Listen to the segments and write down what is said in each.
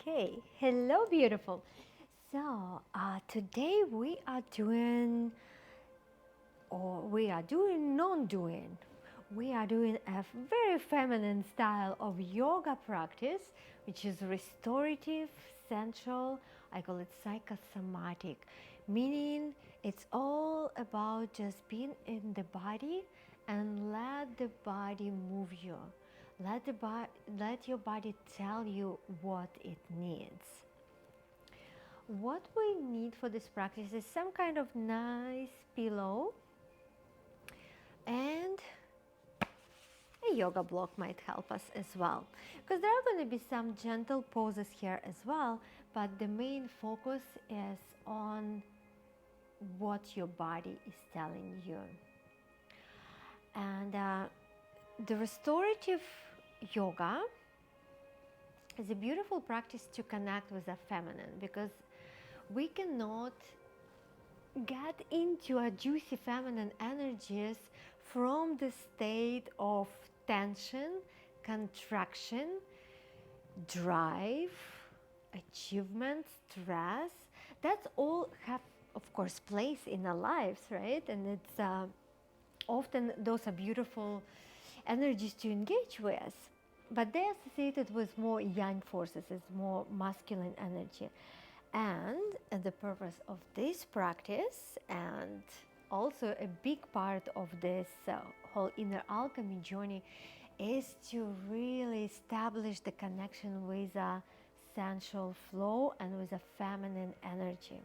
Okay, hello, beautiful. So, today we are doing non-doing. We are doing a very feminine style of yoga practice, which is restorative, sensual. I call it psychosomatic, meaning it's all about just being in the body and let the body move you. Let your body tell you what it needs. What we need for this practice is some kind of nice pillow, and a yoga block might help us as well, because there are going to be some gentle poses here as well, but the main focus is on what your body is telling you. And the restorative yoga is a beautiful practice to connect with the feminine, because we cannot get into a juicy feminine energies from the state of tension, contraction, drive, achievement, stress. That's all have, of course, place in our lives, right? And it's often those are beautiful energies to engage with, but they're associated with more yang forces, it's more masculine energy. And the purpose of this practice, and also a big part of this whole inner alchemy journey, is to really establish the connection with a sensual flow and with a feminine energy.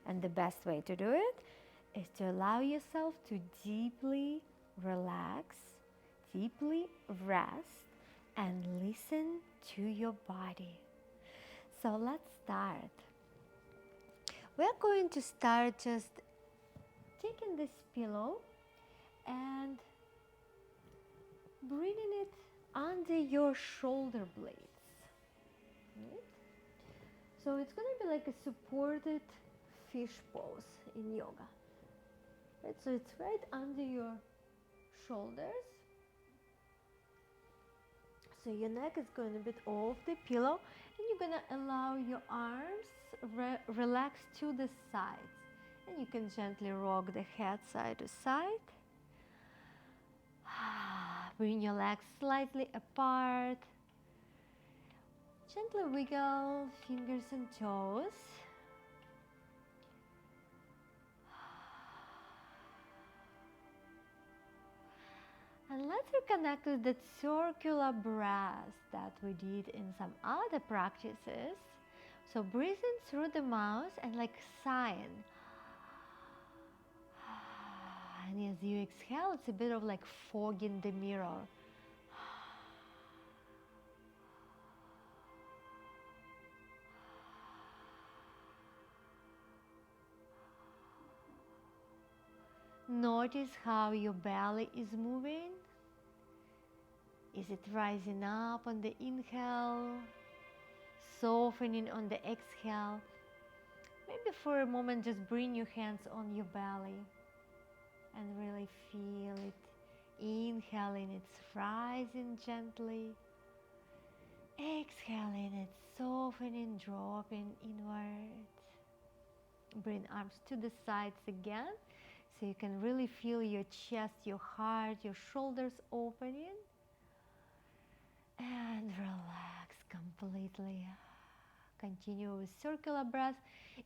And the best way to do it is to allow yourself to deeply relax, deeply rest, and listen to your body. So let's start. We're going to start just taking this pillow and bringing it under your shoulder blades. Right? So it's going to be like a supported fish pose in yoga. Right? So it's right under your shoulders. So your neck is going to be off the pillow, and you're going to allow your arms relax to the sides, and you can gently rock the head side to side. Bring your legs slightly apart. Gently wiggle fingers and toes. And let's reconnect with that circular breath that we did in some other practices. So breathe in through the mouth and like sighing. And as you exhale, it's a bit of like fogging the mirror. Notice how your belly is moving. Is it rising up on the inhale, softening on the exhale? Maybe for a moment just bring your hands on your belly and really feel it. Inhaling, it's rising gently. Exhaling, it's softening, dropping inward. Bring arms to the sides again, so you can really feel your chest, your heart, your shoulders opening. And relax completely. Continue with circular breath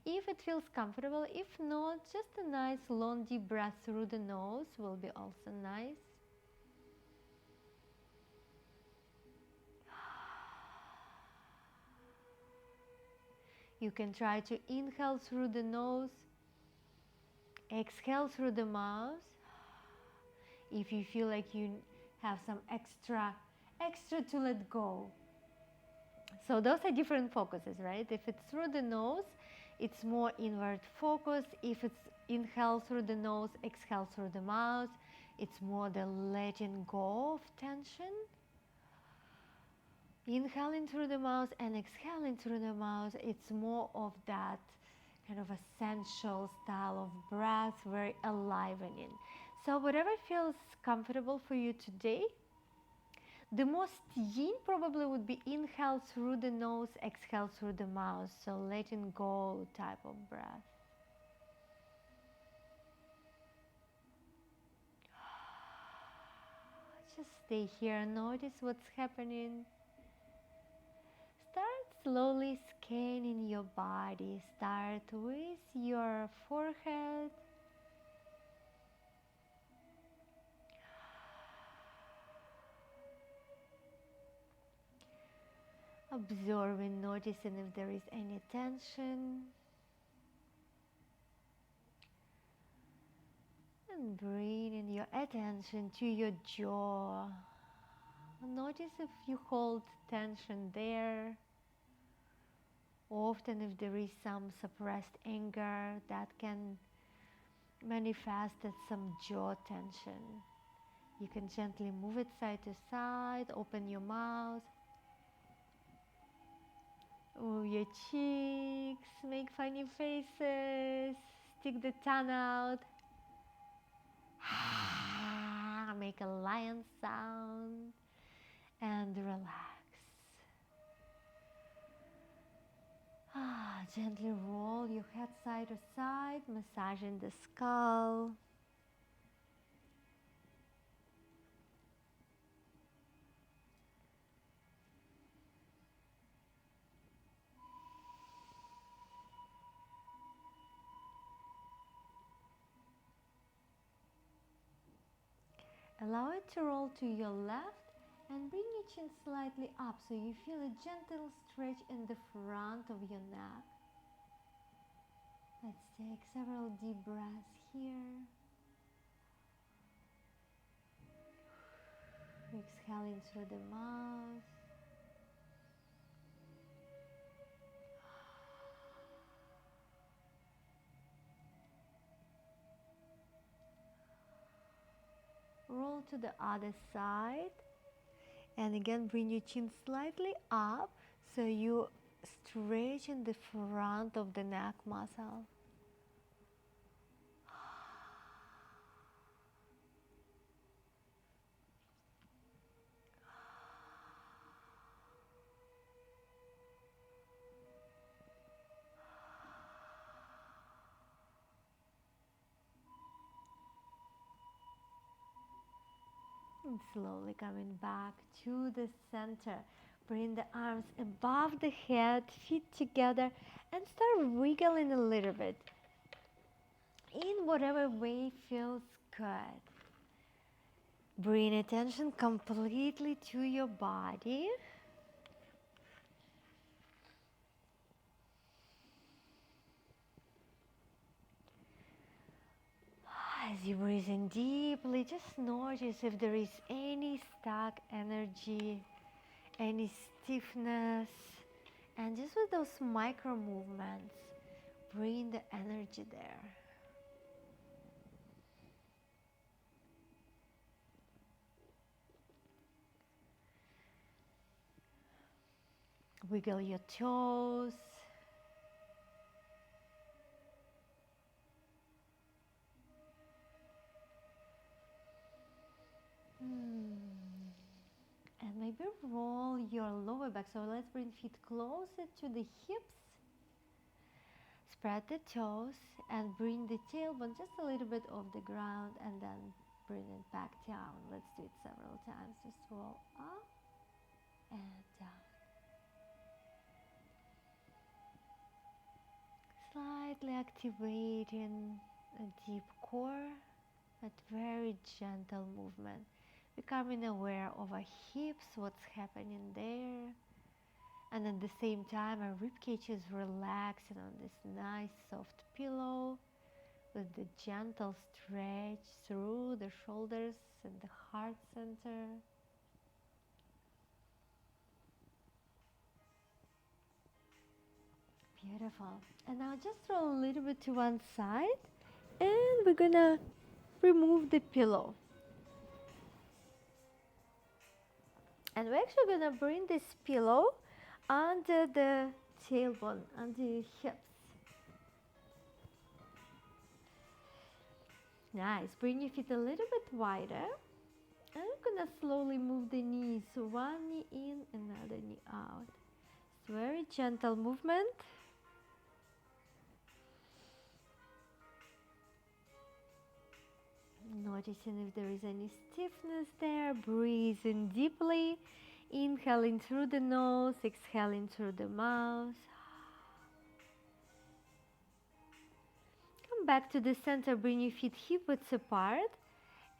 if it feels comfortable. If not, just a nice long deep breath through the nose will be also nice. You can try to inhale through the nose, exhale through the mouth. If you feel like you have some extra to let go. So those are different focuses, right? If it's through the nose, it's more inward focus. If it's inhale through the nose, exhale through the mouth, it's more the letting go of tension. Inhaling through the mouth and exhaling through the mouth, it's more of that kind of essential style of breath, very enlivening. So whatever feels comfortable for you today. The most yin probably would be inhale through the nose, exhale through the mouth. So letting go type of breath. Just stay here, notice what's happening. Start slowly scanning your body. Start with your forehead. Observing, noticing if there is any tension. And bringing your attention to your jaw. Notice if you hold tension there. Often if there is some suppressed anger that can manifest as some jaw tension. You can gently move it side to side, open your mouth. Move your cheeks, make funny faces, stick the tongue out. Make a lion sound and relax. Gently roll your head side to side, massaging the skull. Allow it to roll to your left and bring your chin slightly up so you feel a gentle stretch in the front of your neck. Let's take several deep breaths here. Exhaling through the mouth. Roll to the other side. And again, bring your chin slightly up so you stretch in the front of the neck muscle. And slowly coming back to the center. Bring the arms above the head, feet together, and start wiggling a little bit in whatever way feels good. Bring attention completely to your body. As you breathe in deeply, just notice if there is any stuck energy, any stiffness, and just with those micro movements, bring the energy there. Wiggle your toes. And maybe roll your lower back. So let's bring feet closer to the hips. Spread the toes and bring the tailbone just a little bit off the ground and then bring it back down. Let's do it several times. Just roll up and down. Slightly activating a deep core, but very gentle movement. Becoming aware of our hips, what's happening there. And at the same time, our ribcage is relaxing on this nice soft pillow with the gentle stretch through the shoulders and the heart center. Beautiful. And now just roll a little bit to one side and we're gonna remove the pillow. And we're actually gonna bring this pillow under the tailbone, under your hips. Nice. Bring your feet a little bit wider And we're gonna slowly move the knees. So one knee in, another knee out. It's very gentle movement. Noticing if there is any stiffness there. Breathe in deeply. Inhaling through the nose, exhaling through the mouth. Come back to the center, bring your feet hip width apart.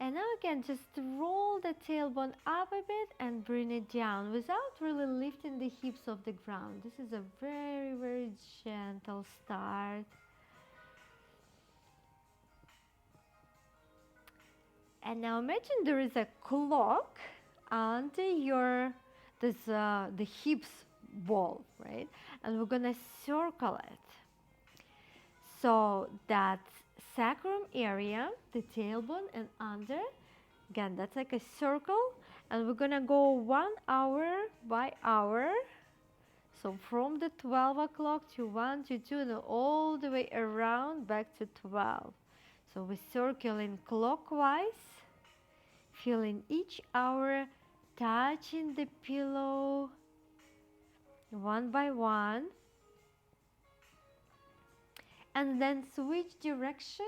And now again, just roll the tailbone up a bit and bring it down without really lifting the hips off the ground. This is a very, very gentle start. And now imagine there is a clock under the hips wall, right? And we're gonna circle it. So that sacrum area, the tailbone and under, again, that's like a circle. And we're gonna go 1 hour by hour. So from the 12 o'clock to 1 to 2 and all the way around back to 12. So we're circling clockwise, feeling each hour touching the pillow one by one. And then switch direction.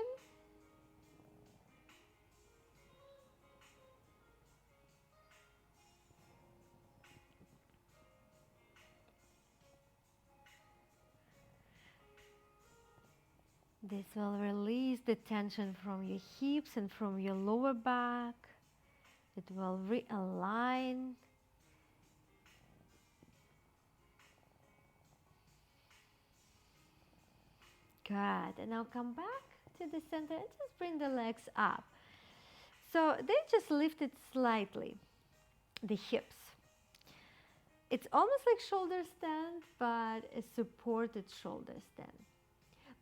This will release the tension from your hips and from your lower back. It will realign. Good. And now come back to the center and just bring the legs up. So they just lifted slightly, the hips. It's almost like shoulder stand, but a supported shoulder stand.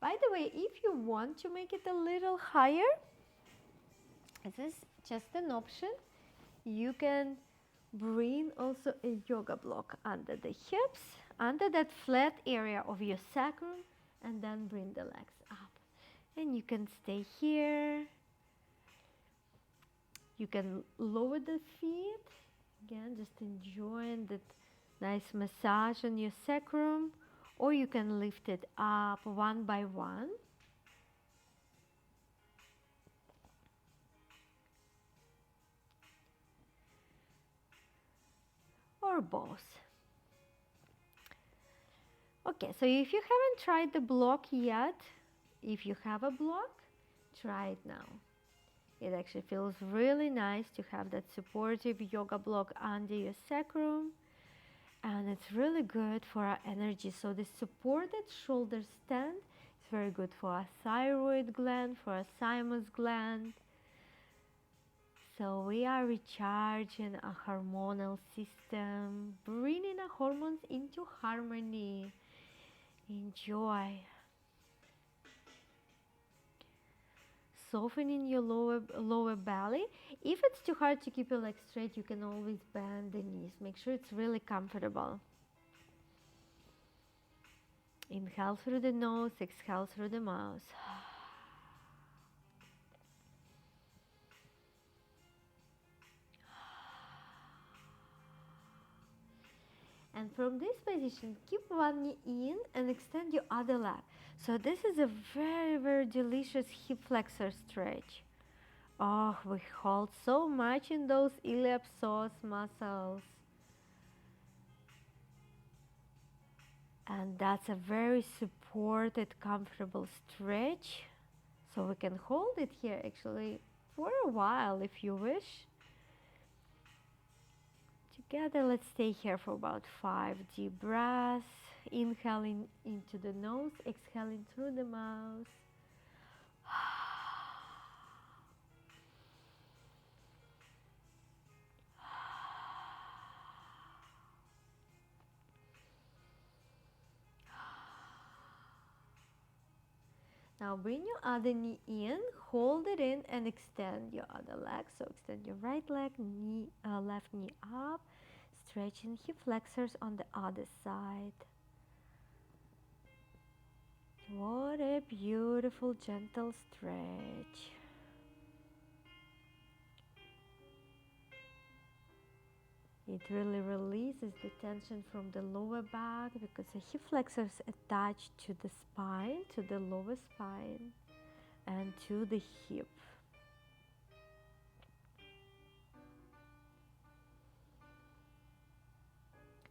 By the way, if you want to make it a little higher, this is just an option. You can bring also a yoga block under the hips, under that flat area of your sacrum, and then bring the legs up. And you can stay here. You can lower the feet. Again, just enjoying that nice massage on your sacrum. Or you can lift it up one by one. Or both. Okay, so if you haven't tried the block yet, if you have a block, try it now. It actually feels really nice to have that supportive yoga block under your sacrum. And it's really good for our energy. So the supported shoulder stand is very good for our thyroid gland, for our thymus gland. So we are recharging our hormonal system, bringing our hormones into harmony. Enjoy. Softening your lower belly. If it's too hard to keep your legs straight, you can always bend the knees. Make sure it's really comfortable. Inhale through the nose, exhale through the mouth. And from this position, keep one knee in and extend your other leg. So this is a very, very delicious hip flexor stretch. Oh, we hold so much in those iliopsoas muscles. And that's a very supported, comfortable stretch. So we can hold it here actually for a while if you wish. Together, let's stay here for about 5 deep breaths. Inhaling into the nose, exhaling through the mouth. Now bring your other knee in, hold it in and extend your other leg. So extend your right leg, left knee up, stretching hip flexors on the other side. What a beautiful, gentle stretch. It really releases the tension from the lower back because the hip flexors attach to the spine, to the lower spine, and to the hip.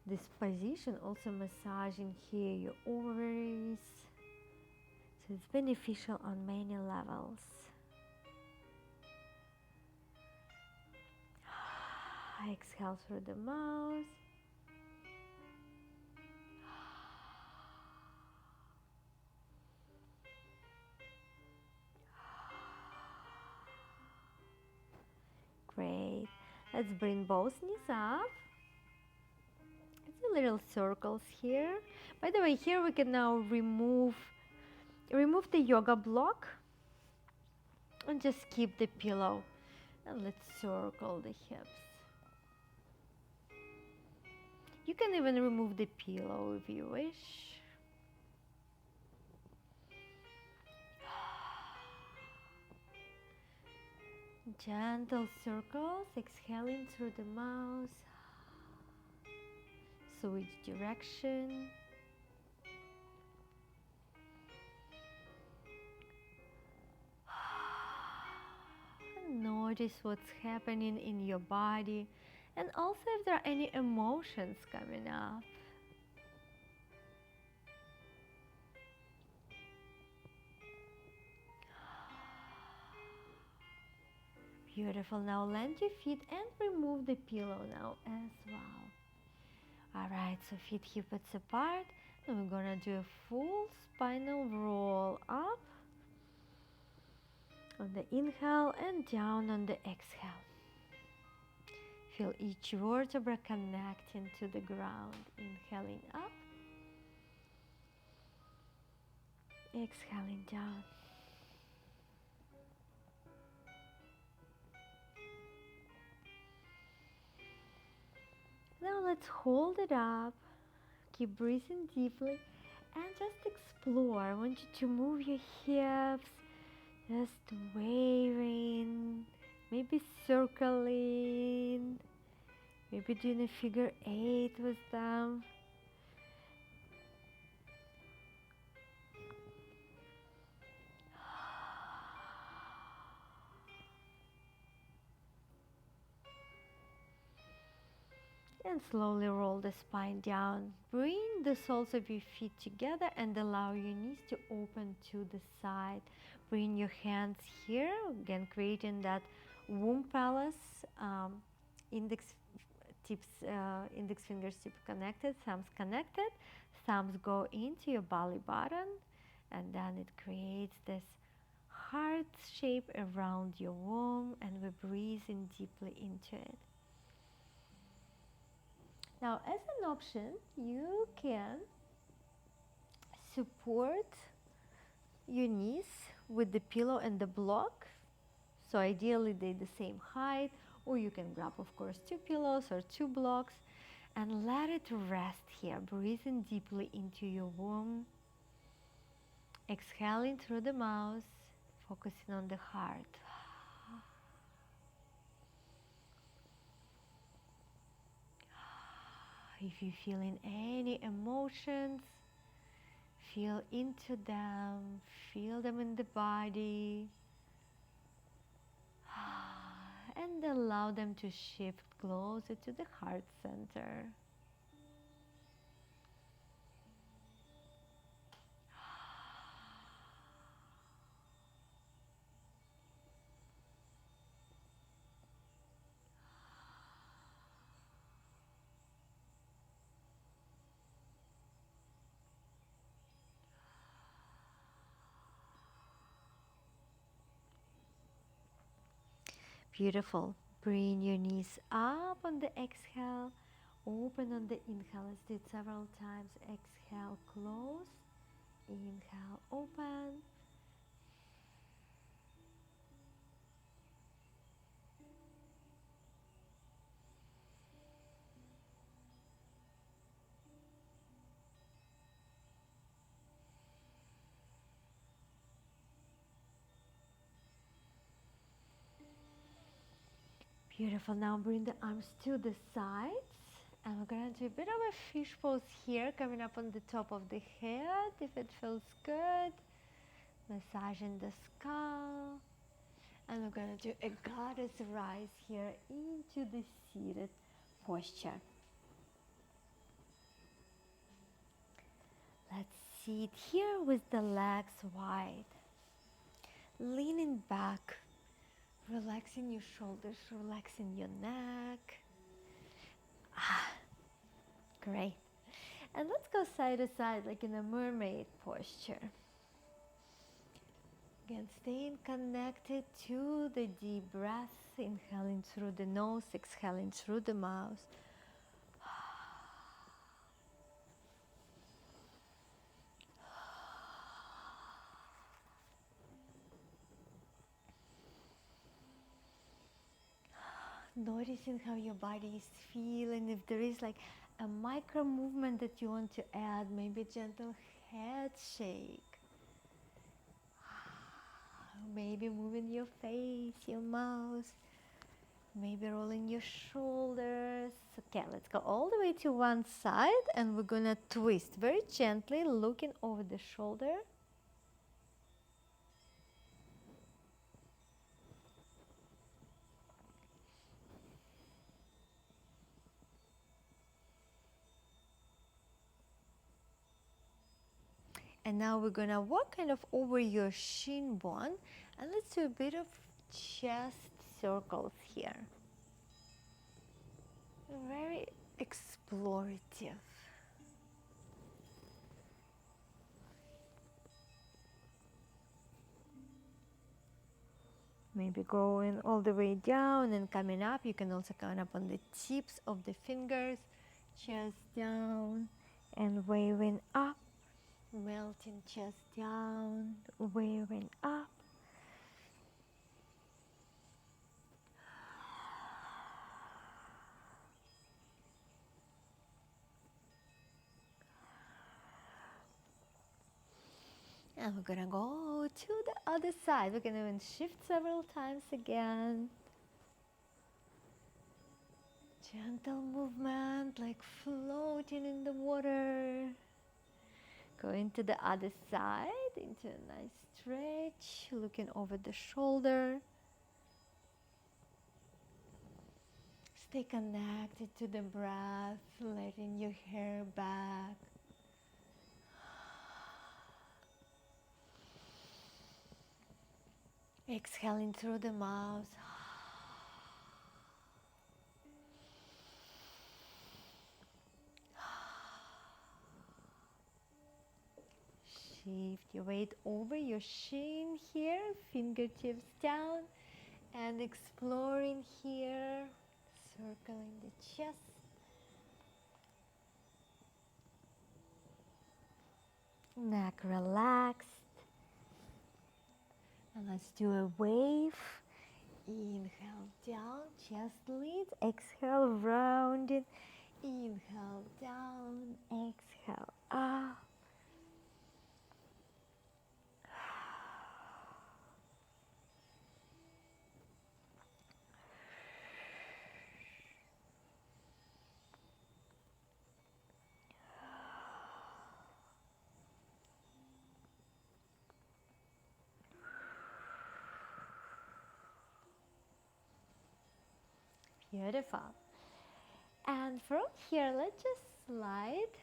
This position also massaging here your ovaries, so it's beneficial on many levels. Exhale through the mouth. Great. Let's bring both knees up. It's a little circles here. By the way, here we can now remove the yoga block and just keep the pillow. And let's circle the hips. You can even remove the pillow if you wish. Gentle circles, exhaling through the mouth. Switch direction. Notice what's happening in your body, and also if there are any emotions coming up. Beautiful. Now land your feet and remove the pillow now as well. Alright, so feet hip width apart. And we're gonna do a full spinal roll up on the inhale and down on the exhale. Feel each vertebra connecting to the ground. Inhaling up, exhaling down. Now let's hold it up, keep breathing deeply, and just explore. I want you to move your hips, just waving, maybe circling, maybe doing a figure 8 with them. And slowly roll the spine down. Bring the soles of your feet together and allow your knees to open to the side. Bring your hands here, again creating that womb palace. Index fingers tip connected, thumbs connected. Thumbs go into your belly button, and then it creates this heart shape around your womb, and we're breathing deeply into it. Now, as an option, you can support your knees with the pillow and the block. So ideally they're the same height, or you can grab, of course, 2 pillows or 2 blocks and let it rest here, breathing deeply into your womb, exhaling through the mouth, focusing on the heart. If you're feeling any emotions, feel into them, feel them in the body, and allow them to shift closer to the heart center. Beautiful. Bring your knees up on the exhale, open on the inhale. Let's do it several times. Exhale, close. Inhale, open. Beautiful. Now bring the arms to the sides. And we're going to do a bit of a fish pose here, coming up on the top of the head, if it feels good. Massaging the skull. And we're going to do a goddess rise here into the seated posture. Let's sit here with the legs wide. Leaning back, relaxing your shoulders, relaxing your neck. Great. And let's go side to side like in a mermaid posture. Again, staying connected to the deep breath, inhaling through the nose, exhaling through the mouth. Noticing how your body is feeling. If there is like a micro movement that you want to add, maybe a gentle head shake. Maybe moving your face, your mouth. Maybe rolling your shoulders. Okay, let's go all the way to one side and we're gonna twist very gently, looking over the shoulder. And now we're gonna walk kind of over your shin bone, and let's do a bit of chest circles here. Very explorative. Maybe going all the way down and coming up. You can also come up on the tips of the fingers, chest down and waving up. Melting chest down, waving up. And we're gonna go to the other side. We're gonna even shift several times again. Gentle movement, like floating in the water. Going to the other side into a nice stretch, looking over the shoulder. Stay connected to the breath, letting your hair back. Exhaling through the mouth. Shift your weight over your shin here, fingertips down, and exploring here, circling the chest. Neck relaxed. And let's do a wave. Inhale down, chest leads. Exhale, rounding. Inhale down, exhale up. Beautiful. And from here, let's just slide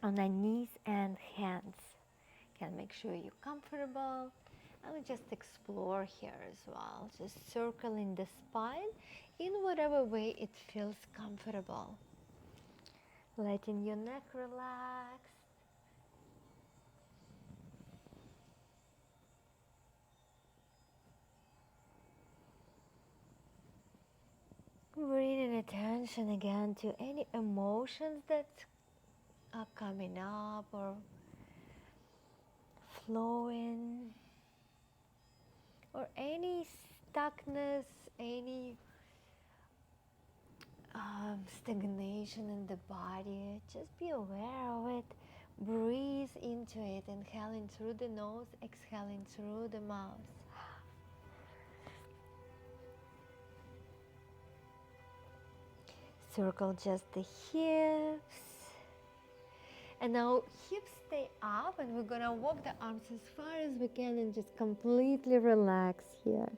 on the knees and hands. Can make sure you're comfortable. And we just explore here as well. Just circling the spine in whatever way it feels comfortable. Letting your neck relax. Bringing attention again to any emotions that are coming up or flowing, or any stuckness, any stagnation in the body. Just be aware of it. Breathe into it, inhaling through the nose, exhaling through the mouth. Circle just the hips. And now hips stay up, and we're gonna walk the arms as far as we can and just completely relax here.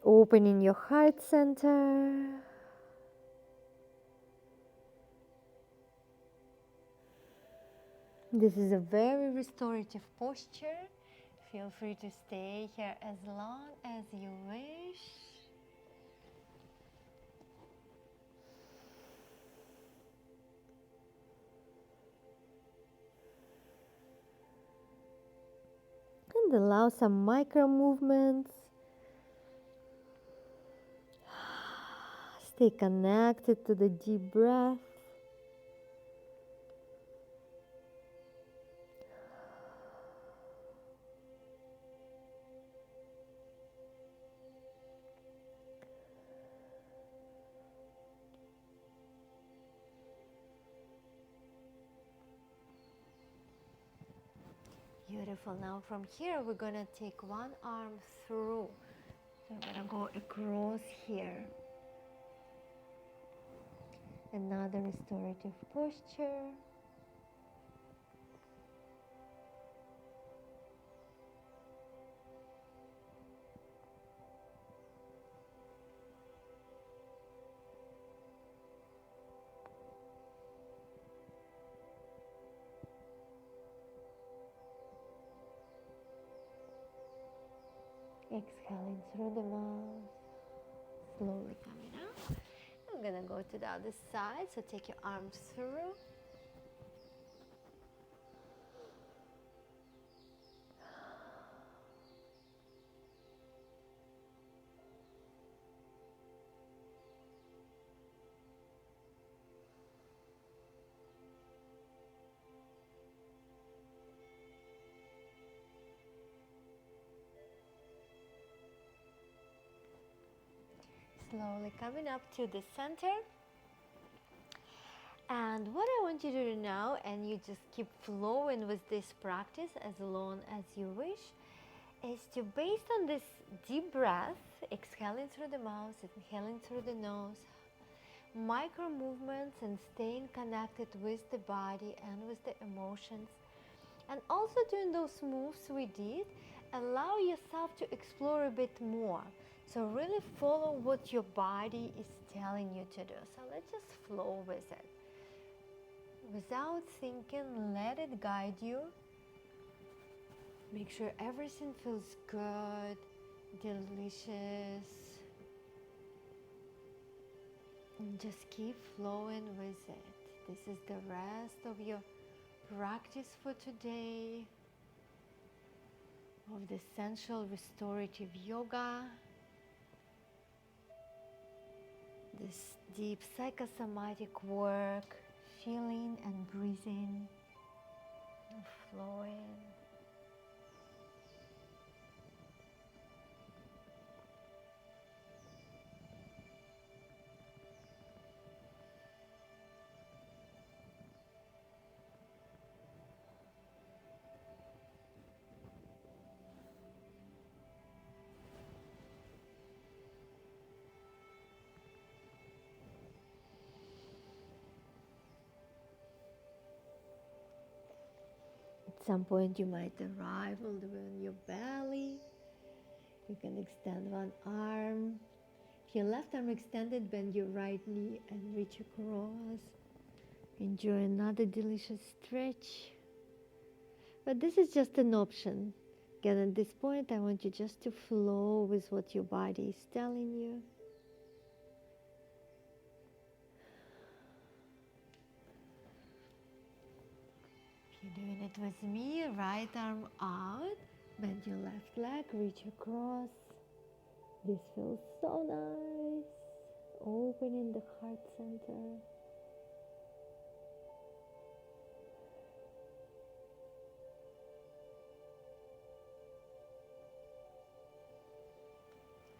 Opening your heart center. This is a very restorative posture. Feel free to stay here as long as you wish. And allow some micro movements. Stay connected to the deep breath. Beautiful. Now from here we're gonna take one arm through. So we're gonna go across here. Another restorative posture. Exhaling through the mouth, slowly coming up. I'm gonna go to the other side, so take your arms through. Slowly coming up to the center. And what I want you to do now, and you just keep flowing with this practice as long as you wish, is to, based on this deep breath, exhaling through the mouth, inhaling through the nose, micro movements and staying connected with the body and with the emotions, and also doing those moves we did, allow yourself to explore a bit more. So really follow what your body is telling you to do. So let's just flow with it. Without thinking, let it guide you. Make sure everything feels good, delicious. And just keep flowing with it. This is the rest of your practice for today of the Sensual Restorative Yoga. This deep psychosomatic work, feeling and breathing and flowing. At some point you might arrive all the way on your belly. You can extend one arm. If your left arm extended, bend your right knee and reach across. Enjoy another delicious stretch. But this is just an option. Again, at this point, I want you just to flow with what your body is telling you. If you're doing it with me, right arm out, bend your left leg, reach across. This feels so nice. Opening the heart center.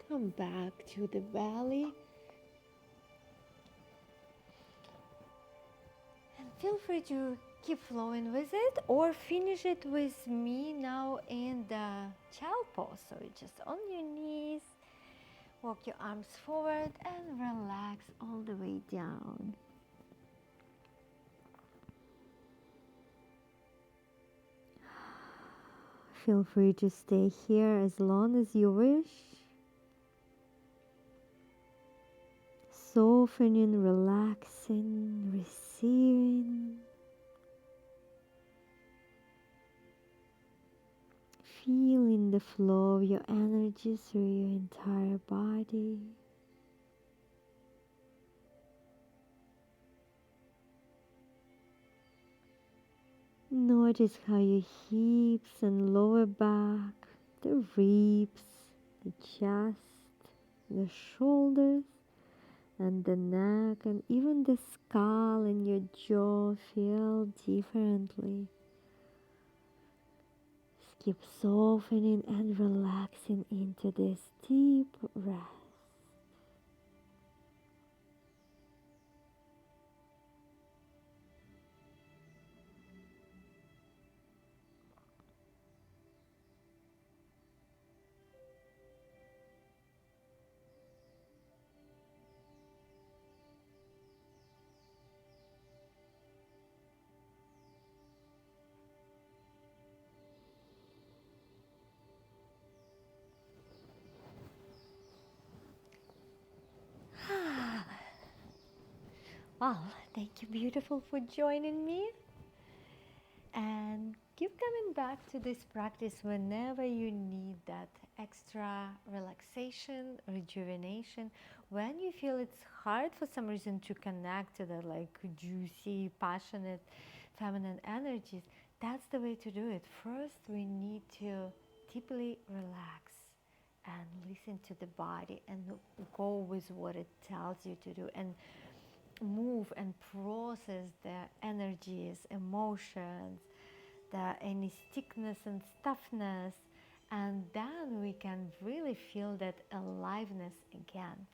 Come back to the belly. And feel free to keep flowing with it or finish it with me now in the child pose. So you're just on your knees, Walk your arms forward and relax all the way down. Feel free to stay here as long as you wish. Softening, relaxing, receiving. Feeling the flow of your energy through your entire body. Notice how your hips and lower back, the ribs, the chest, the shoulders, and the neck, and even the skull and your jaw feel differently. Just keep softening and relaxing into this deep rest. Well, thank you, beautiful, for joining me. And keep coming back to this practice whenever you need that extra relaxation, rejuvenation. When you feel it's hard for some reason to connect to the like juicy, passionate, feminine energies, that's the way to do it. First, we need to deeply relax and listen to the body and go with what it tells you to do, and move and process the energies, emotions, any stickness and stuffness, and then we can really feel that aliveness again.